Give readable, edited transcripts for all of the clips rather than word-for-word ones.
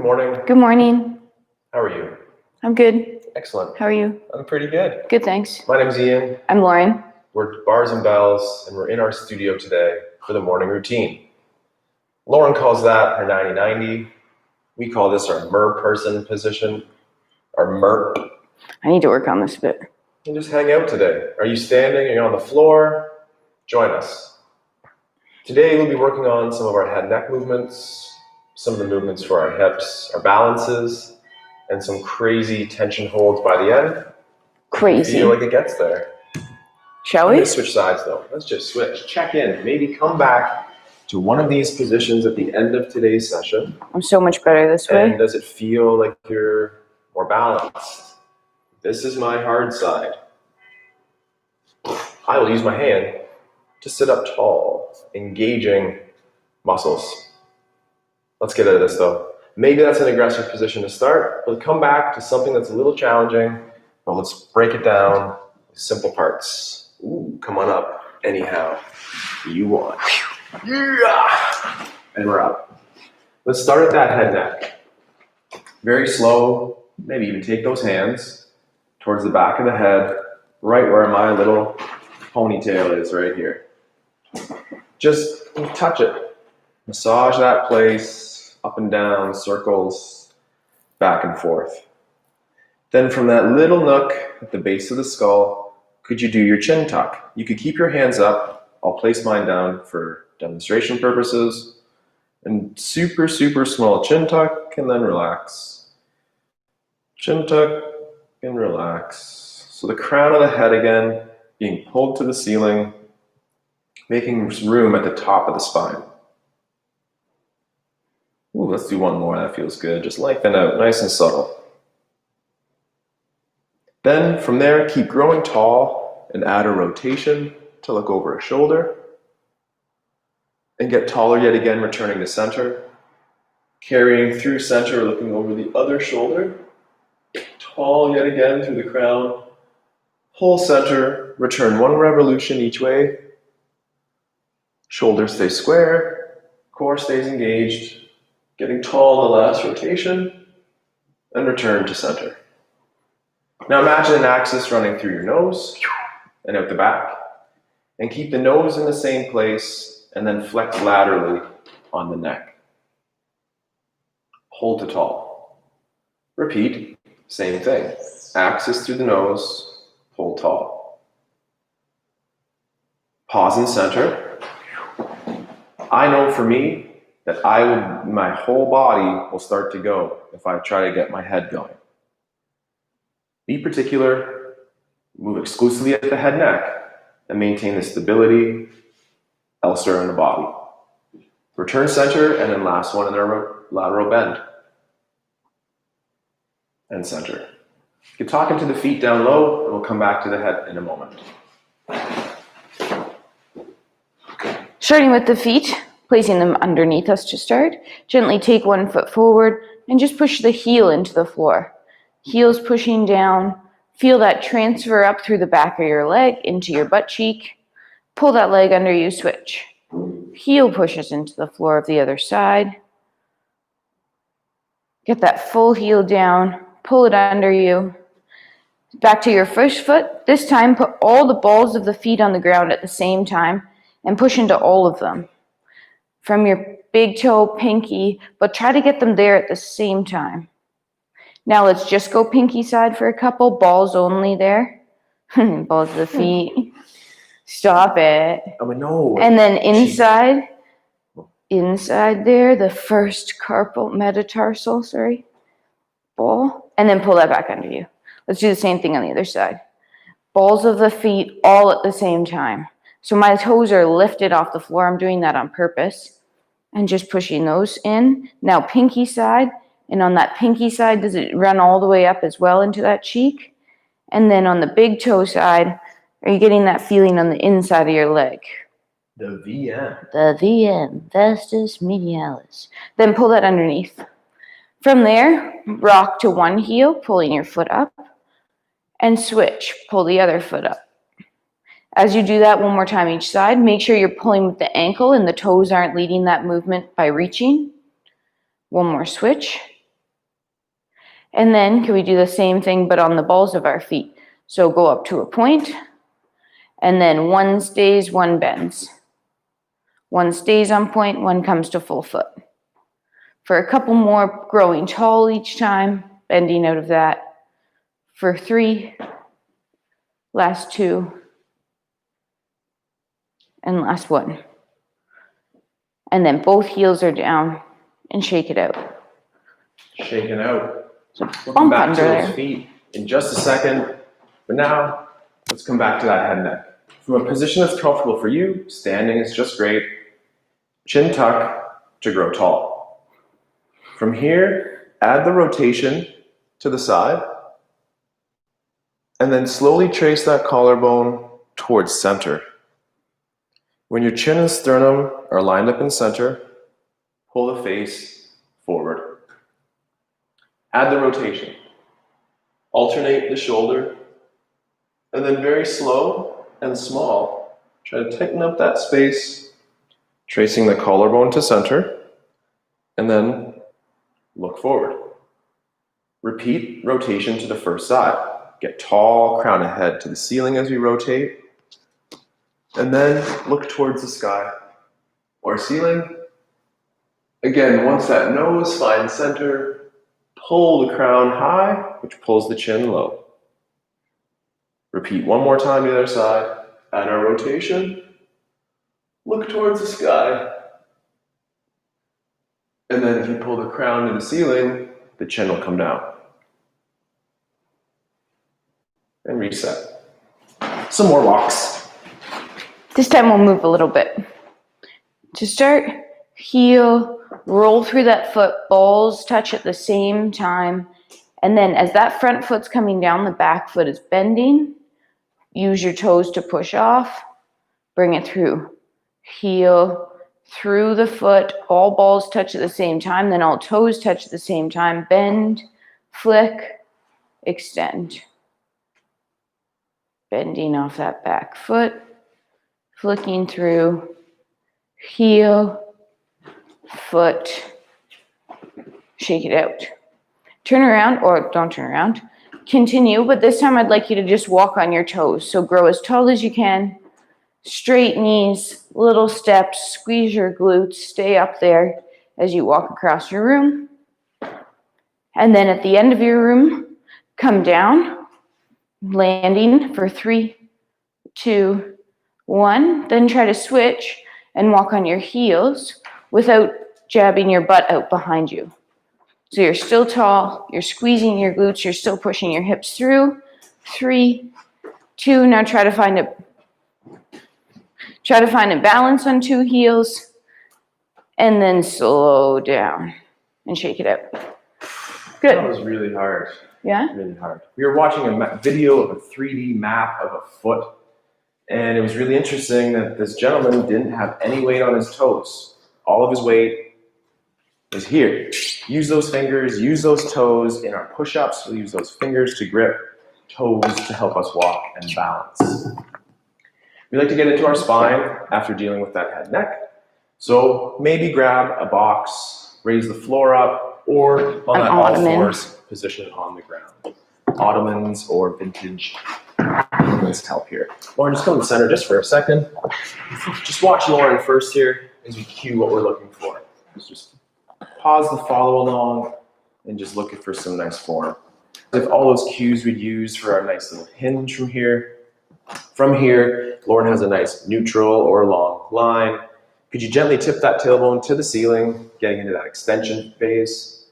morning. Good morning. How are you? I'm good. Excellent. How are you? I'm pretty good. Good, thanks. My name's Ian. I'm Lauren. We're Bars and Bells, and we're in our studio today for the morning routine. Lauren calls that her 90-90. We call this our mer person position, our MERP. I need to work on this a bit. And just hang out today. Are you standing? Are you on the floor? Join us. Today we'll be working on some of our head and neck movements, some of the movements for our hips, our balances, and some crazy tension holds by the end. Crazy. I feel like it gets there. Shall we? Let's switch sides though. Let's just switch. Check in. Maybe come back to one of these positions at the end of today's session. I'm so much better this way. And does it feel like you're more balanced? This is my hard side. I will use my hand to sit up tall, engaging muscles. Let's get out of this though. Maybe that's an aggressive position to start. We'll come back to something that's a little challenging, but let's break it down with simple parts. Ooh, come on up. Anyhow, you want. Yeah. And we're up. Let's start at that head neck. Very slow. Maybe even take those hands towards the back of the head, right where my little ponytail is right here. Just touch it. Massage that place, up and down, circles, back and forth. Then from that little nook at the base of the skull, could you do your chin tuck? You could keep your hands up. I'll place mine down for demonstration purposes. And super, super small chin tuck, and then relax. Chin tuck, and relax. So the crown of the head again, being pulled to the ceiling, making room at the top of the spine. Ooh, let's do one more. That feels good. Just lengthen out, nice and subtle. Then from there, keep growing tall and add a rotation to look over a shoulder. And get taller yet again, returning to center. Carrying through center, looking over the other shoulder. Tall yet again through the crown. Pull center, return one revolution each way. Shoulders stay square, core stays engaged. Getting tall in the last rotation, and return to center. Now imagine an axis running through your nose and out the back, and keep the nose in the same place, and then flex laterally on the neck. Hold to tall. Repeat, same thing. Axis through the nose, pull tall. Pause in center. I know for me that my whole body will start to go if I try to get my head going. Be particular, move exclusively at the head neck, and maintain the stability elsewhere in the body. Return center, and then last one in the lateral bend. And center. You can talk into the feet down low, and we'll come back to the head in a moment. Starting with the feet, placing them underneath us to start. Gently take one foot forward and just push the heel into the floor. Heels pushing down. Feel that transfer up through the back of your leg into your butt cheek. Pull that leg under you, switch. Heel pushes into the floor of the other side. Get that full heel down. Pull it under you. Back to your first foot. This time, put all the balls of the feet on the ground at the same time and push into all of them. From your big toe, pinky, but try to get them there at the same time. Now let's just go pinky side for a couple, balls only there. Balls of the feet. Stop it. Oh, no. And then inside there, the first carpal metatarsal, ball. And then pull that back under you. Let's do the same thing on the other side. Balls of the feet all at the same time. So my toes are lifted off the floor. I'm doing that on purpose. And just pushing those in. Now pinky side. And on that pinky side, does it run all the way up as well into that cheek? And then on the big toe side, are you getting that feeling on the inside of your leg? The VM. The VM, vastus medialis. Then pull that underneath. From there, rock to one heel, pulling your foot up. And switch, pull the other foot up. As you do that one more time each side, make sure you're pulling with the ankle and the toes aren't leading that movement by reaching. One more switch. And then can we do the same thing but on the balls of our feet? So go up to a point, and then one stays, one bends. One stays on point, one comes to full foot. For a couple more, growing tall each time, bending out of that. For 3, last 2, and last 1. And then both heels are down and shake it out. Shaking out. So We'll bump come back under to those there. feet in just a second. But now, let's come back to that head and neck. From a position that's comfortable for you, standing is just great. Chin tuck to grow tall. From here, add the rotation to the side. And then slowly trace that collarbone towards center. When your chin and sternum are lined up in center, pull the face forward. Add the rotation. Alternate the shoulder. And then very slow and small, try to tighten up that space, tracing the collarbone to center, and then look forward. Repeat rotation to the first side. Get tall, crown and head to the ceiling as we rotate, and then look towards the sky or ceiling. Again, once that nose finds center, pull the crown high, which pulls the chin low. Repeat one more time to the other side. Add our rotation. Look towards the sky. And then if you pull the crown to the ceiling, the chin will come down. And reset. Some more walks. This time we'll move a little bit. To start, heel, roll through that foot, balls touch at the same time. And then as that front foot's coming down, the back foot is bending. Use your toes to push off. Bring it through. Heel, through the foot, all balls touch at the same time, then all toes touch at the same time. Bend, flick, extend. Bending off that back foot, flicking through, heel, foot, shake it out. Turn around, or don't turn around. Continue, but this time I'd like you to just walk on your toes. So grow as tall as you can, straight knees, little steps, squeeze your glutes, stay up there as you walk across your room. And then at the end of your room, come down, landing for 3, 2, 1. Then try to switch and walk on your heels without jabbing your butt out behind you. So you're still tall, you're squeezing your glutes, you're still pushing your hips through. 3, 2, now try to find a balance on 2 heels, and then slow down and shake it out. Good. That was really hard. Yeah? Really hard. We were watching a video of a 3D map of a foot, and it was really interesting that this gentleman didn't have any weight on his toes. All of his weight is here. Use those fingers, use those toes. In our push-ups, we'll use those fingers to grip, toes to help us walk and balance. We like to get into our spine after dealing with that head neck. So maybe grab a box, raise the floor up, or on that all fours position on the ground. Ottomans or vintage ottomans help here. Lauren, just come to the center just for a second. Just watch Lauren first here as we cue what we're looking for. Just pause the follow along and just looking for some nice form. If all those cues we'd use for our nice little hinge from here. From here, Lauren has a nice neutral or long line. Could you gently tip that tailbone to the ceiling, getting into that extension phase?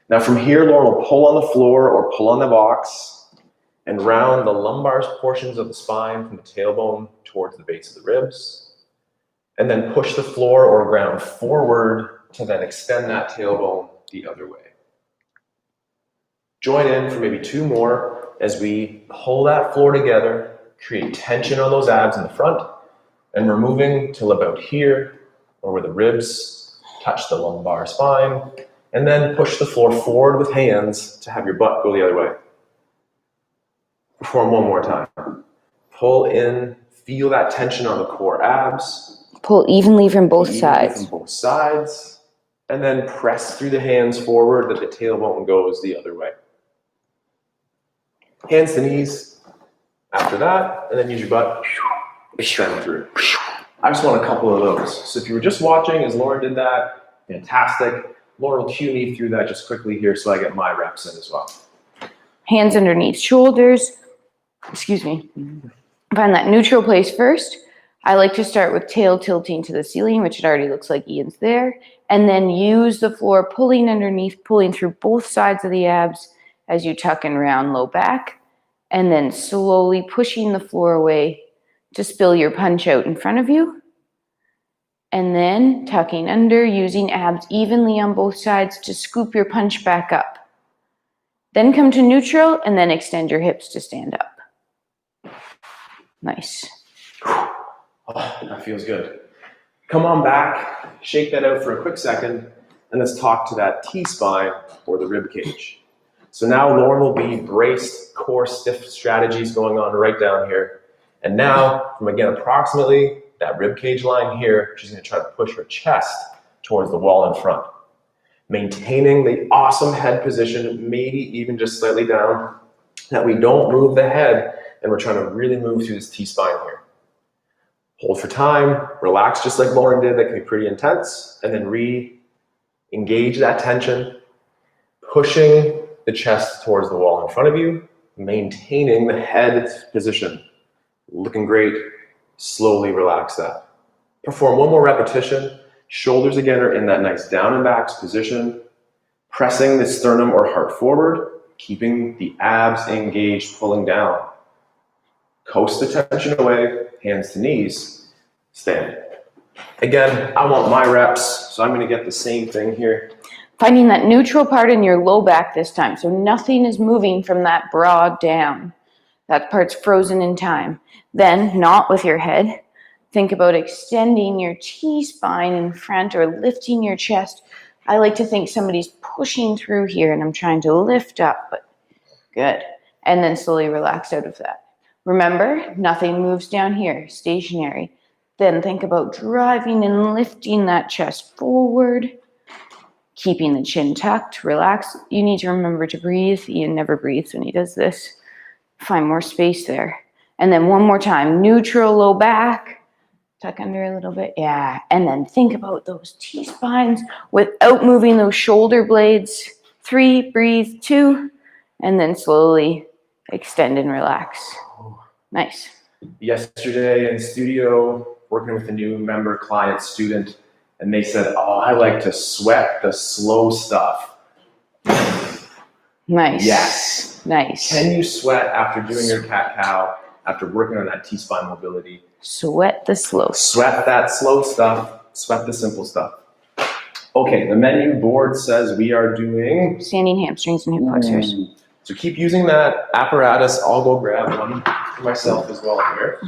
Now from here, Lauren will pull on the floor or pull on the box and round the lumbar portions of the spine from the tailbone towards the base of the ribs. And then push the floor or ground forward to then extend that tailbone the other way. Join in for maybe 2 more as we pull that floor together, create tension on those abs in the front, and we're moving till about here, or where the ribs touch the lumbar spine, and then push the floor forward with hands to have your butt go the other way. Perform one more time. Pull in, feel that tension on the core abs. Pull evenly from both sides. From both sides. And then press through the hands forward that the tailbone goes the other way. Hands to knees after that, and then use your butt, extend through. I just want a couple of those. So if you were just watching as Lauren did that, fantastic. Lauren will cue me through that just quickly here so I get my reps in as well. Hands underneath shoulders. Excuse me. Find that neutral place first. I like to start with tail tilting to the ceiling, which it already looks like Ian's there, and then use the floor pulling underneath, pulling through both sides of the abs as you tuck and round low back, and then slowly pushing the floor away to spill your punch out in front of you, and then tucking under, using abs evenly on both sides to scoop your punch back up. Then come to neutral, and then extend your hips to stand up. Nice. Oh, that feels good. Come on back, shake that out for a quick second, and let's talk to that T-spine or the rib cage. So now Lauren will be braced, core stiff strategies going on right down here. And now, from again, approximately that rib cage line here, she's gonna try to push her chest towards the wall in front. Maintaining the awesome head position, maybe even just slightly down, that we don't move the head, and we're trying to really move through this T-spine here. Hold for time, relax just like Lauren did, that can be pretty intense, and then re-engage that tension, pushing the chest towards the wall in front of you, maintaining the head position. Looking great, slowly relax that. Perform one more repetition. Shoulders again are in that nice down and back position, pressing the sternum or heart forward, keeping the abs engaged, pulling down. Coast the tension away, hands to knees, stand. Again, I want my reps, so I'm gonna get the same thing here. Finding that neutral part in your low back this time, so nothing is moving from that broad down. That part's frozen in time. Then, not with your head, think about extending your T-spine in front or lifting your chest. I like to think somebody's pushing through here and I'm trying to lift up, but good. And then slowly relax out of that. Remember, nothing moves down here, stationary. Then think about driving and lifting that chest forward, keeping the chin tucked, relax. You need to remember to breathe. Ian never breathes when he does this. Find more space there. And then one more time, neutral, low back, tuck under a little bit, yeah. And then think about those T-spines without moving those shoulder blades. 3, breathe, 2, and then slowly extend and relax. Nice. Yesterday in studio, working with a new member, client, student, and they said, oh, I like to sweat the slow stuff. Nice. Yes. Nice. Can you sweat after doing your cat-cow, after working on that T-spine mobility? Sweat the slow stuff. Sweat that slow stuff, sweat the simple stuff. Okay, the menu board says we are doing Standing hamstrings and hip flexors. So keep using that apparatus. I'll go grab one for myself as well here.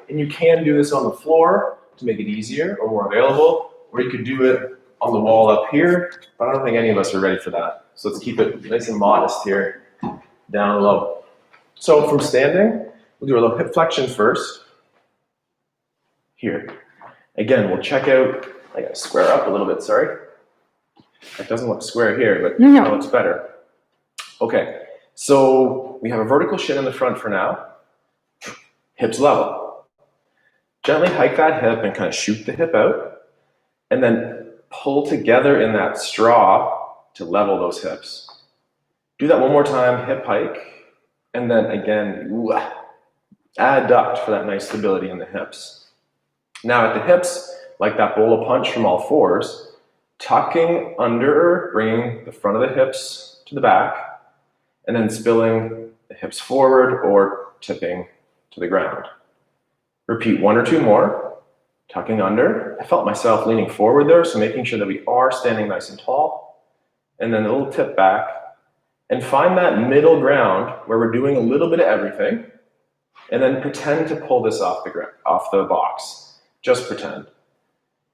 And you can do this on the floor to make it easier or more available, or you could do it on the wall up here, but I don't think any of us are ready for that. So let's keep it nice and modest here, down low. So from standing, we'll do a little hip flexion first. Here. Again, we'll check out, I gotta square up a little bit, sorry. It doesn't look square here, but No. it looks better. Okay, so we have a vertical shin in the front for now. Hips level. Gently hike that hip and kind of shoot the hip out, and then pull together in that straw to level those hips. Do that one more time, hip hike, and then again, adduct for that nice stability in the hips. Now at the hips, like that bowl of punch from all fours, tucking under, bringing the front of the hips to the back, and then spilling the hips forward or tipping to the ground. Repeat 1 or 2 more, tucking under. I felt myself leaning forward there, so making sure that we are standing nice and tall. And then a little tip back. And find that middle ground where we're doing a little bit of everything. And then pretend to pull this off the box. Just pretend.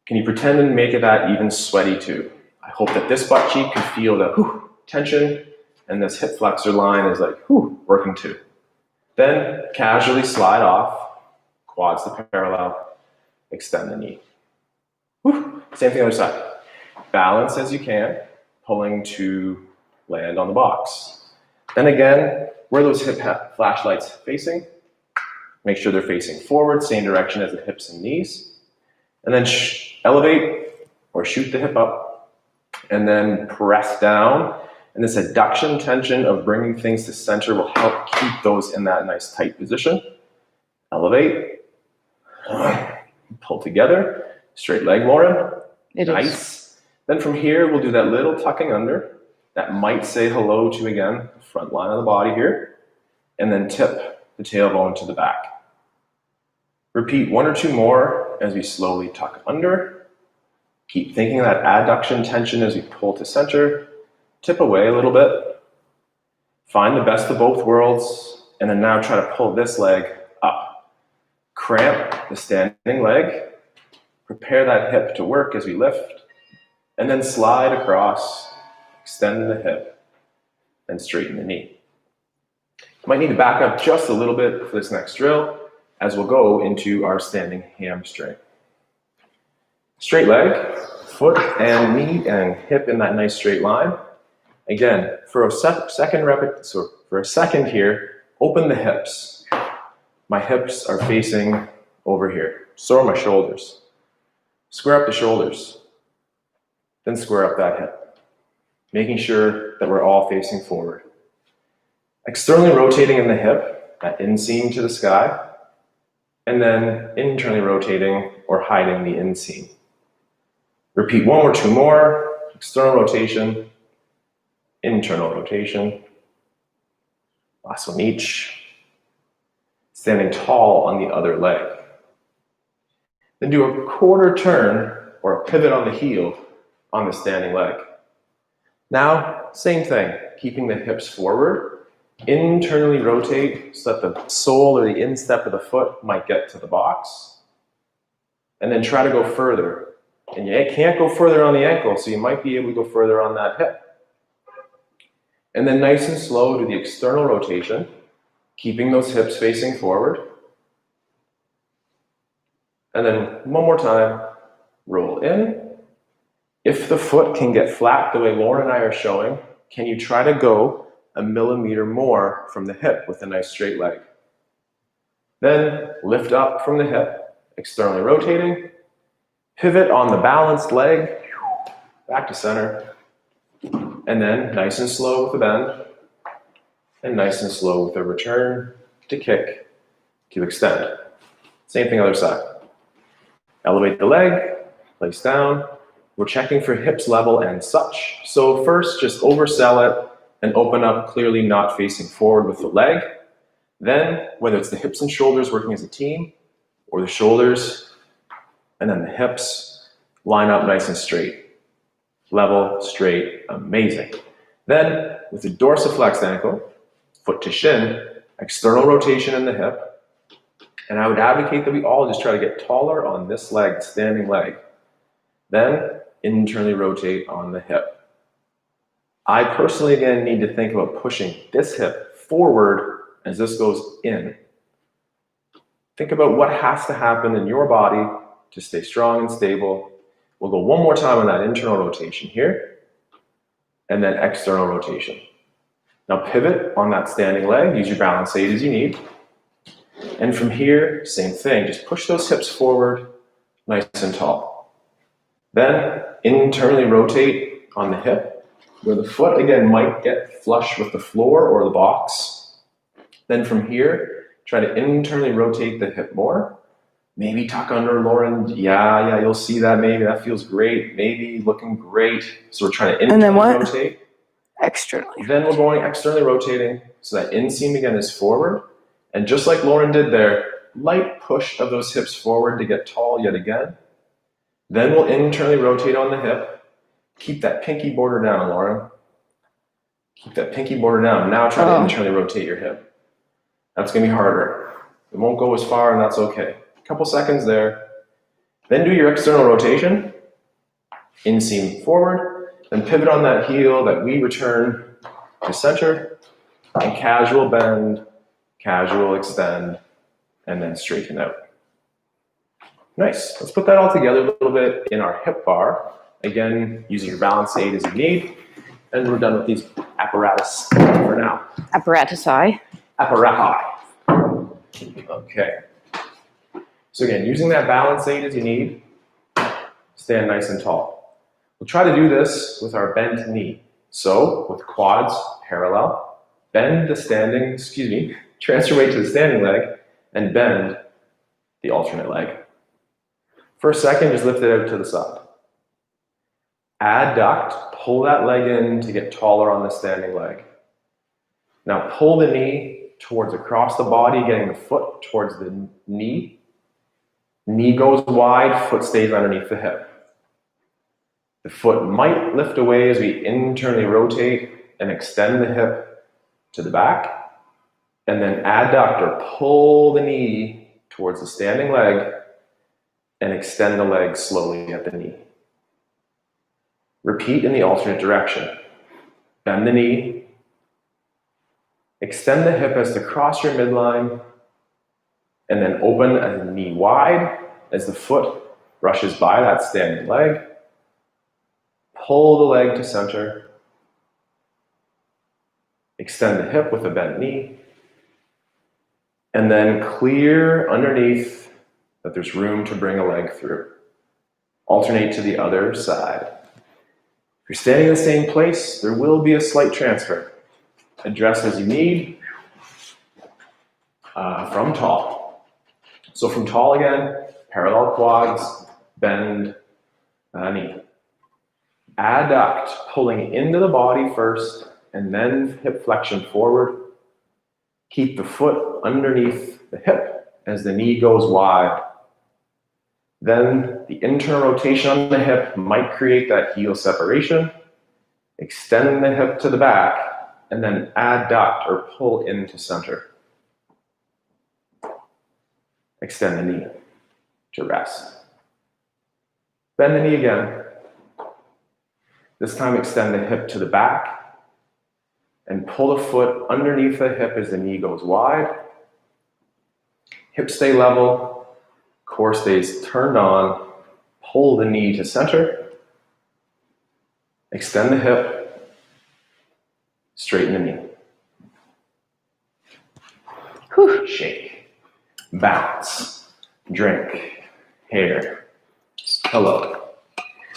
Can you pretend and make it that even sweaty too? I hope that this butt cheek can feel the tension, and this hip flexor line is like working too. Then casually slide off, quads to parallel, extend the knee. Same thing on the other side. Balance as you can, pulling to land on the box. Then again, where are those hip flashlights facing? Make sure they're facing forward, same direction as the hips and knees. And then elevate or shoot the hip up. And then press down. And this adduction tension of bringing things to center will help keep those in that nice tight position. Elevate. Pull together. Straight leg, Lauren. Nice. Then from here, we'll do that little tucking under. That might say hello to, again, the front line of the body here. And then tip the tailbone to the back. Repeat 1 or 2 more as we slowly tuck under. Keep thinking of that adduction tension as we pull to center. Tip away a little bit. Find the best of both worlds. And then now try to pull this leg up. Cramp the standing leg. Prepare that hip to work as we lift. And then slide across. Extend the hip. And straighten the knee. Might need to back up just a little bit for this next drill as we'll go into our standing hamstring. Straight leg, foot and knee and hip in that nice straight line. Again, for a second here, open the hips. My hips are facing over here. So are my shoulders. Square up the shoulders. Then square up that hip. Making sure that we're all facing forward. Externally rotating in the hip, that inseam to the sky. And then internally rotating or hiding the inseam. Repeat 1 or 2 more. External rotation, internal rotation. Last one each. Standing tall on the other leg. Then do a quarter turn or a pivot on the heel on the standing leg. Now, same thing, keeping the hips forward. Internally rotate so that the sole or the instep of the foot might get to the box. And then try to go further. And you can't go further on the ankle, so you might be able to go further on that hip. And then nice and slow do the external rotation, keeping those hips facing forward. And then one more time, roll in. If the foot can get flat the way Lauren and I are showing, can you try to go 1 millimeter more from the hip with a nice straight leg? Then lift up from the hip, externally rotating. Pivot on the balanced leg, back to center. And then nice and slow with a bend. And nice and slow with a return to kick to extend. Same thing other side. Elevate the leg, place down. We're checking for hips level and such. So first, just oversell it and open up clearly not facing forward with the leg. Then, whether it's the hips and shoulders working as a team, or the shoulders, and then the hips, line up nice and straight. Level, straight, amazing. Then, with the dorsiflexed ankle, foot to shin, external rotation in the hip, and I would advocate that we all just try to get taller on this leg, standing leg. Then, internally rotate on the hip. I personally, again, need to think about pushing this hip forward as this goes in. Think about what has to happen in your body to stay strong and stable. We'll go one more time on that internal rotation here, and then external rotation. Now pivot on that standing leg, use your balance aid as you need. And from here, same thing, just push those hips forward, nice and tall. Then internally rotate on the hip, where the foot, again, might get flush with the floor or the box. Then from here, try to internally rotate the hip more. Maybe tuck under, Lauren. Yeah, you'll see that maybe. That feels great. Maybe looking great. So we're trying to internally rotate. Externally. Then we're going externally rotating. So that inseam again is forward. And just like Lauren did there, light push of those hips forward to get tall yet again. Then we'll internally rotate on the hip. Keep that pinky border down, Lauren. Keep that pinky border down. Now try to internally rotate your hip. That's going to be harder. It won't go as far, and that's okay. A couple seconds there. Then do your external rotation. Inseam forward. Then pivot on that heel that we return to center. And casual bend, casual extend, and then straighten out. Nice. Let's put that all together a little bit in our hip bar. Again, using your balance aid as you need. And we're done with these apparatus for now. Apparatusi. Apparati. Okay. So again, using that balance aid as you need, stand nice and tall. We'll try to do this with our bent knee. So with quads parallel, bend the transfer weight to the standing leg and bend the alternate leg. For a second, just lift it out to the side. Adduct, pull that leg in to get taller on the standing leg. Now pull the knee towards across the body, getting the foot towards the knee. Knee goes wide, foot stays underneath the hip. The foot might lift away as we internally rotate and extend the hip to the back. And then adduct or pull the knee towards the standing leg and extend the leg slowly at the knee. Repeat in the alternate direction. Bend the knee. Extend the hip as to cross your midline. And then open the knee wide as the foot brushes by that standing leg. Pull the leg to center. Extend the hip with a bent knee. And then clear underneath that there's room to bring a leg through. Alternate to the other side. If you're standing in the same place, there will be a slight transfer. Adjust as you need from tall. So from tall again, parallel quads, bend knee. Adduct, pulling into the body first, and then hip flexion forward. Keep the foot underneath the hip as the knee goes wide. Then the internal rotation on the hip might create that heel separation. Extend the hip to the back, and then adduct or pull into center. Extend the knee to rest. Bend the knee again. This time extend the hip to the back and pull the foot underneath the hip as the knee goes wide. Hips stay level, core stays turned on. Pull the knee to center. Extend the hip, straighten the knee. Whew. Shake, bounce, drink, hair, hello.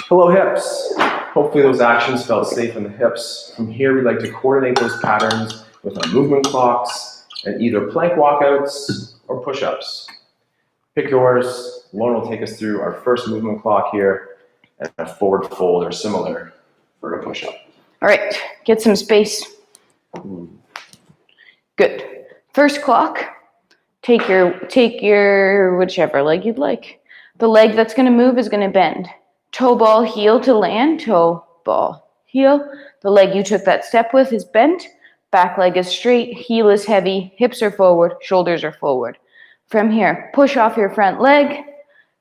Hello hips. Hopefully those actions felt safe in the hips. From here, we'd like to coordinate those patterns with our movement clocks and either plank walkouts or push-ups. Pick yours. Lauren will take us through our first movement clock here and a forward fold or similar for a push-up. All right, get some space. Good. First clock, take your whichever leg you'd like. The leg that's going to move is going to bend. Toe ball, heel to land, toe ball, heel. The leg you took that step with is bent. Back leg is straight, heel is heavy, hips are forward, shoulders are forward. From here, push off your front leg,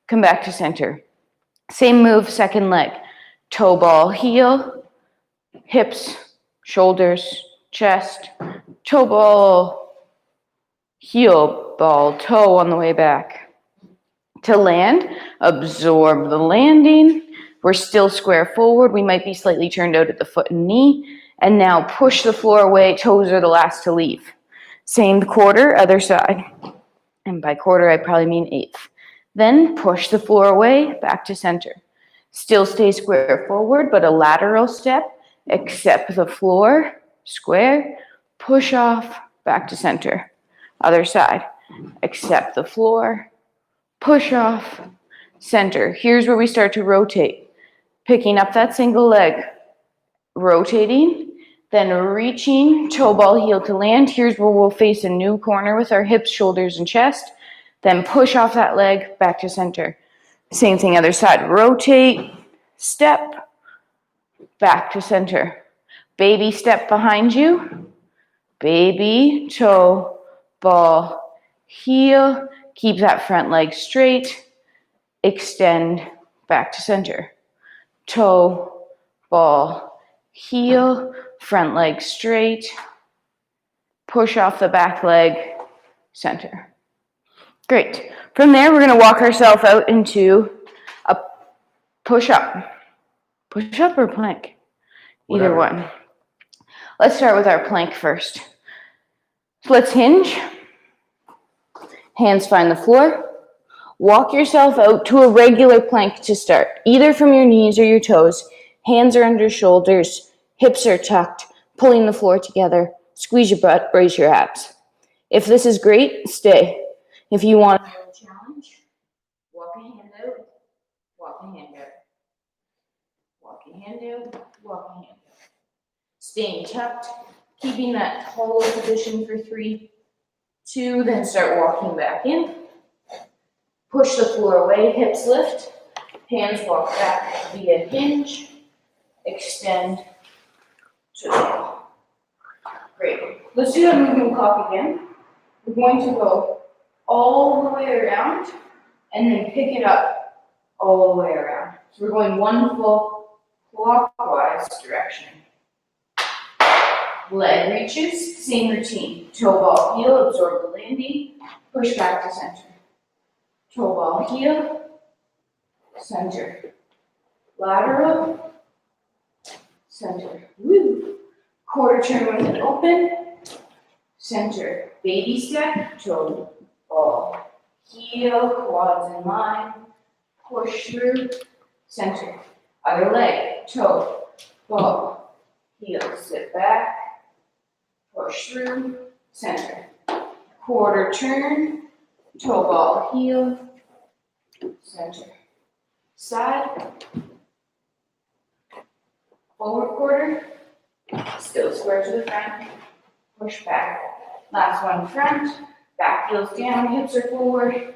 come back to center. Same move, second leg. Toe ball, heel, hips, shoulders, chest, toe ball, heel ball, toe on the way back. To land, absorb the landing. We're still square forward. We might be slightly turned out at the foot and knee. And now push the floor away. Toes are the last to leave. Same quarter, other side. And by quarter, I probably mean eighth. Then push the floor away, back to center. Still stay square forward, but a lateral step. Accept the floor, square. Push off, back to center. Other side. Accept the floor. Push off, center. Here's where we start to rotate. Picking up that single leg, rotating, then reaching, toe ball, heel to land. Here's where we'll face a new corner with our hips, shoulders, and chest. Then push off that leg, back to center. Same thing, other side. Rotate, step, back to center. Baby step behind you. Baby, toe, ball, heel. Keep that front leg straight. Extend back to center. Toe, ball, heel, front leg straight. Push off the back leg, center. Great. From there, we're going to walk ourselves out into a push-up. Push-up or plank? Either one. Let's start with our plank first. So let's hinge. Hands find the floor. Walk yourself out to a regular plank to start, either from your knees or your toes. Hands are under shoulders, hips are tucked, pulling the floor together. Squeeze your butt, brace your abs. If this is great, stay. If you want a challenge, walk a hand out, walk a hand out. Walk a hand out, walk a hand out. Staying tucked, keeping that hollow position for 3, 2, then start walking back in. Push the floor away, hips lift, hands walk back via hinge, extend to the wall. Great. Let's do that movement clock again. We're going to go all the way around and then pick it up all the way around. So we're going one full clockwise direction. Leg reaches, same routine. Toe ball heel, absorb the landing, push back to center. Toe ball heel, center. Lateral, center. Woo. Quarter turn with an open, center. Baby step, toe ball heel, quads in line, push through, center. Other leg, toe ball heel, sit back, push through, center. Quarter turn, toe ball heel, center. Side, forward quarter, still square to the front, push back. Last one, front, back heels down, hips are forward,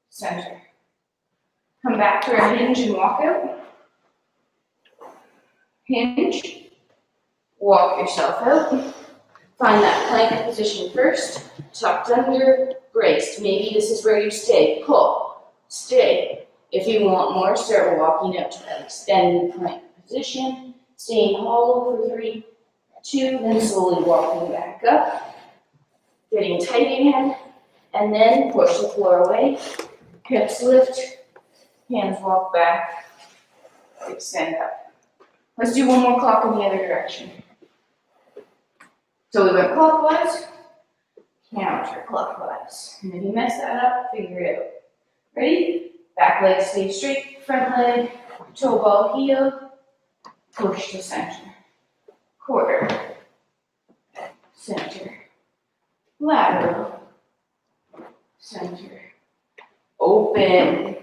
center. Come back to our hinge and walk out. Hinge, walk yourself out. Find that plank position first, tucked under, braced. Maybe this is where you stay. Pull, stay. If you want more, start walking out to that extended plank position, staying hollow for 3, 2, then slowly walking back up, getting tight again, and then push the floor away, hips lift, hands walk back, extend up. Let's do one more clock in the other direction. So we went clockwise, counterclockwise. And if you mess that up, figure it out. Ready? Back leg stays straight, front leg, toe ball heel, push to center. Quarter, center, lateral, center, open.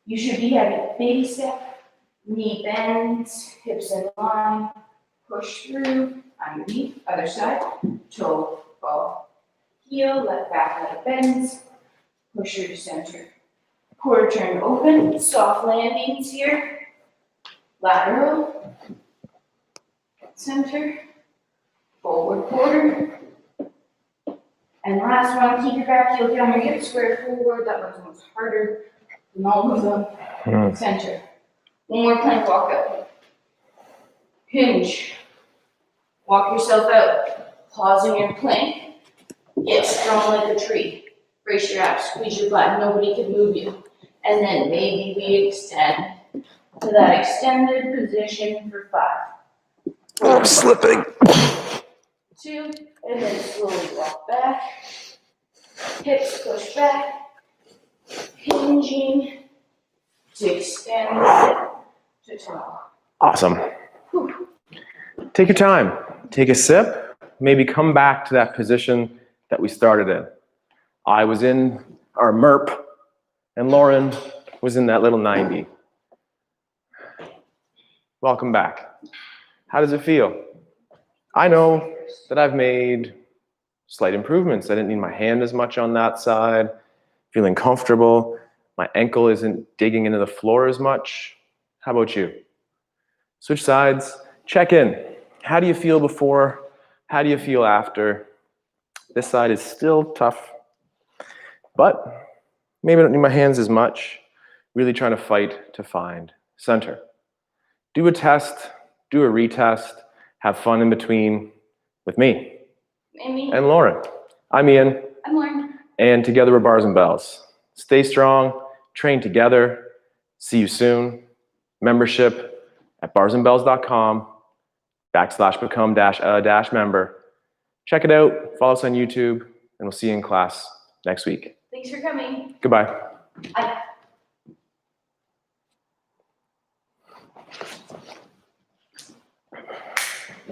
You should be having baby step, knee bends, hips in line, push through, underneath, other side, toe ball heel, left back leg bends, push through to center. Quarter turn open, soft landings here, lateral, center, forward quarter, and last one, keep your back heel down, your hips square forward, that one's almost harder than all of them, center. One more plank walk up. Hinge, walk yourself out, pause in your plank, get strong like a tree, brace your abs, squeeze your butt, nobody can move you. And then maybe we extend to that extended position for 5. I'm slipping. 2, and then slowly walk back. Hips push back. Hinging to extend to tall. Awesome. Whew. Take your time. Take a sip. Maybe come back to that position that we started in. I was in our MERP, and Lauren was in that little 90. Welcome back. How does it feel? I know that I've made slight improvements. I didn't need my hand as much on that side. Feeling comfortable. My ankle isn't digging into the floor as much. How about you? Switch sides. Check in. How do you feel before? How do you feel after? This side is still tough, but maybe I don't need my hands as much. Really trying to fight to find center. Do a test, do a retest, have fun in between with me and Lauren. I'm Ian. I'm Lauren. And together we're Bars and Bells. Stay strong, train together. See you soon. Membership at barsandbells.com. /become-a-member. Check it out. Follow us on YouTube, and we'll see you in class next week. Thanks for coming. Goodbye. Bye.